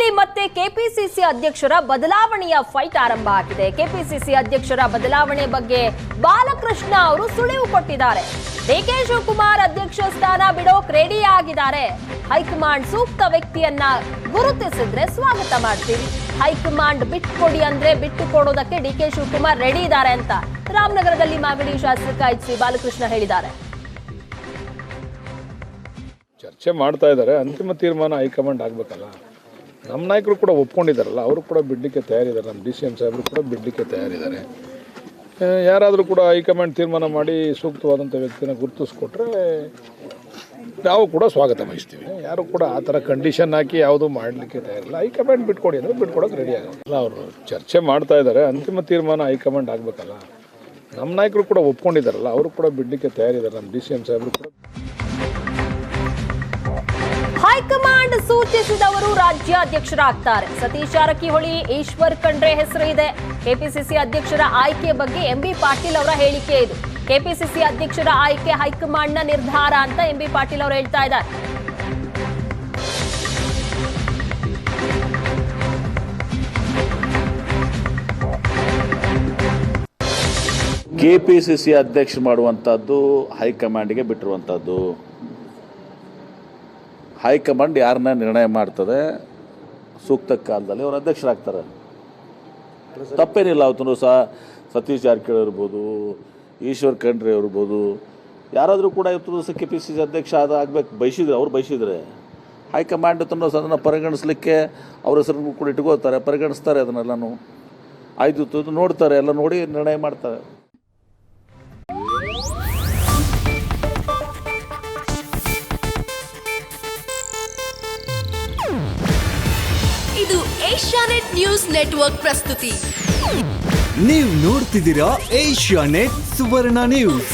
ಇಲ್ಲಿ ಮತ್ತೆ ಕೆಪಿಸಿಸಿ ಅಧ್ಯಕ್ಷರ ಬದಲಾವಣೆಯ ಫೈಟ್ ಆರಂಭ ಆಗಿದೆ. ಕೆಪಿಸಿಸಿ ಅಧ್ಯಕ್ಷರ ಬದಲಾವಣೆ ಬಗ್ಗೆ ಬಾಲಕೃಷ್ಣ ಅವರು ಸುಳಿವು ಕೊಟ್ಟಿದ್ದಾರೆ. ಡಿಕೆ ಶಿವಕುಮಾರ್ ಅಧ್ಯಕ್ಷ ಸ್ಥಾನ ಬಿಡೋಕ್ ರೆಡಿ ಆಗಿದ್ದಾರೆ. ಹೈಕಮಾಂಡ್ ಸೂಕ್ತ ವ್ಯಕ್ತಿಯನ್ನ ಗುರುತಿಸಿದ್ರೆ ಸ್ವಾಗತ ಮಾಡ್ತೀವಿ. ಹೈಕಮಾಂಡ್ ಬಿಟ್ಕೊಡಿ ಅಂದ್ರೆ ಬಿಟ್ಟು ಕೊಡೋದಕ್ಕೆ ಡಿಕೆ ಶಿವಕುಮಾರ್ ರೆಡಿ ಇದ್ದಾರೆ ಅಂತ ರಾಮನಗರದಲ್ಲಿ ಮಾಗಡಿ ಶಾಸಕ ಎಚ್.ಸಿ. ಬಾಲಕೃಷ್ಣ ಹೇಳಿದ್ದಾರೆ. ಚರ್ಚೆ ಮಾಡ್ತಾ ಇದ್ದಾರೆ. ಅಂತಿಮ ತೀರ್ಮಾನ ಹೈಕಮಾಂಡ್ ಆಗಬೇಕಲ್ಲ. ನಮ್ಮ ನಾಯಕರು ಕೂಡ ಒಪ್ಕೊಂಡಿದ್ದಾರಲ್ಲ, ಅವರು ಕೂಡ ಬಿಡಲಿಕ್ಕೆ ತಯಾರಿದ್ದಾರೆ. ನಮ್ಮ DCM ಸಾಹೇಬರು ಕೂಡ ಬಿಡಲಿಕ್ಕೆ ತಯಾರಿದ್ದಾರೆ. ಯಾರಾದರೂ ಕೂಡ ಹೈಕಮಾಂಡ್ ತೀರ್ಮಾನ ಮಾಡಿ ಸೂಕ್ತವಾದಂಥ ವ್ಯಕ್ತಿನ ಗುರುತಿಸ್ಕೊಟ್ರೆ ನಾವು ಕೂಡ ಸ್ವಾಗತ ಬಯಸ್ತೀವಿ. ಯಾರು ಕೂಡ ಆ ಥರ ಕಂಡೀಷನ್ ಹಾಕಿ ಯಾವುದೂ ಮಾಡಲಿಕ್ಕೆ ತಯಾರಿಲ್ಲ. ಹೈಕಮಾಂಡ್ ಬಿಟ್ಕೊಡಿ ಅಂದರೆ ಬಿಟ್ಕೊಡೋಕೆ ರೆಡಿ ಆಗೋಲ್ಲ. ಅವರು ಚರ್ಚೆ ಮಾಡ್ತಾ ಇದ್ದಾರೆ. ಅಂತಿಮ ತೀರ್ಮಾನ ಹೈಕಮಾಂಡ್ ಆಗಬೇಕಲ್ಲ. ನಮ್ಮ ನಾಯಕರು ಕೂಡ ಒಪ್ಕೊಂಡಿದ್ದಾರಲ್ಲ, ಅವರು ಕೂಡ ಬಿಡಲಿಕ್ಕೆ ತಯಾರಿದ್ದಾರೆ. ನಮ್ಮ DCM ಸಾಹೇಬರು ಕೂಡ. ಹೈಕಮಾಂಡ್ ಸೂಚಿಸಿದವರು ರಾಜ್ಯಾಧ್ಯಕ್ಷರಾಗ್ತಾರೆ. ಸತೀಶ್ ಜಾರಕಿಹೊಳಿ, ಈಶ್ವರ್ ಖಂಡ್ರೆ ಹೆಸರು ಇದೆ. ಕೆಪಿಸಿಸಿ ಅಧ್ಯಕ್ಷರ ಆಯ್ಕೆ ಬಗ್ಗೆ ಎಂಬಿ ಪಾಟೀಲ್ ಅವರ ಹೇಳಿಕೆ ಇದು. ಕೆಪಿಸಿಸಿ ಅಧ್ಯಕ್ಷರ ಆಯ್ಕೆ ಹೈಕಮಾಂಡ್ನ ನಿರ್ಧಾರ ಅಂತ ಎಂಬಿ ಪಾಟೀಲ್ ಅವರು ಹೇಳ್ತಾ ಇದ್ದಾರೆ. ಕೆಪಿಸಿಸಿ ಅಧ್ಯಕ್ಷ ಮಾಡುವಂಥದ್ದು ಹೈಕಮಾಂಡ್ಗೆ ಬಿಟ್ಟಿರುವಂಥದ್ದು. ಹೈಕಮಾಂಡ್ ಯಾರನ್ನ ನಿರ್ಣಯ ಮಾಡ್ತದೆ, ಸೂಕ್ತ ಕಾಲದಲ್ಲಿ ಅವರು ಅಧ್ಯಕ್ಷರಾಗ್ತಾರೆ. ತಪ್ಪೇನಿಲ್ಲ. ಅವತ್ತು ಸಹ ಸತೀಶ್ ಜಾರಕಿಹೊಳಿ ಇರ್ಬೋದು, ಈಶ್ವರ್ ಖಂಡ್ರೆ ಇರ್ಬೋದು, ಯಾರಾದರೂ ಕೂಡ ಇವತ್ತು ದಿವಸ KPCC ಅಧ್ಯಕ್ಷ ಆಗಬೇಕು ಬಯಸಿದ್ರೆ, ಅವ್ರು ಬಯಸಿದರೆ ಹೈಕಮಾಂಡ್ ಅದನ್ನು ಪರಿಗಣಿಸಲಿಕ್ಕೆ ಅವ್ರ ಹೆಸರನ್ನು ಕೂಡ ಇಟ್ಕೋತಾರೆ, ಪರಿಗಣಿಸ್ತಾರೆ. ಅದನ್ನೆಲ್ಲನೂ ಆಯ್ತು ನೋಡ್ತಾರೆ, ಎಲ್ಲ ನೋಡಿ ನಿರ್ಣಯ ಮಾಡ್ತಾರೆ. ಇದು ಏಷ್ಯಾನೆಟ್ ನ್ಯೂಸ್ ನೆಟ್ವರ್ಕ್ ಪ್ರಸ್ತುತಿ. ನೀವು ನೋಡ್ತಿದ್ದೀರಾ ಏಷ್ಯಾನೆಟ್ ಸುವರ್ಣ ನ್ಯೂಸ್.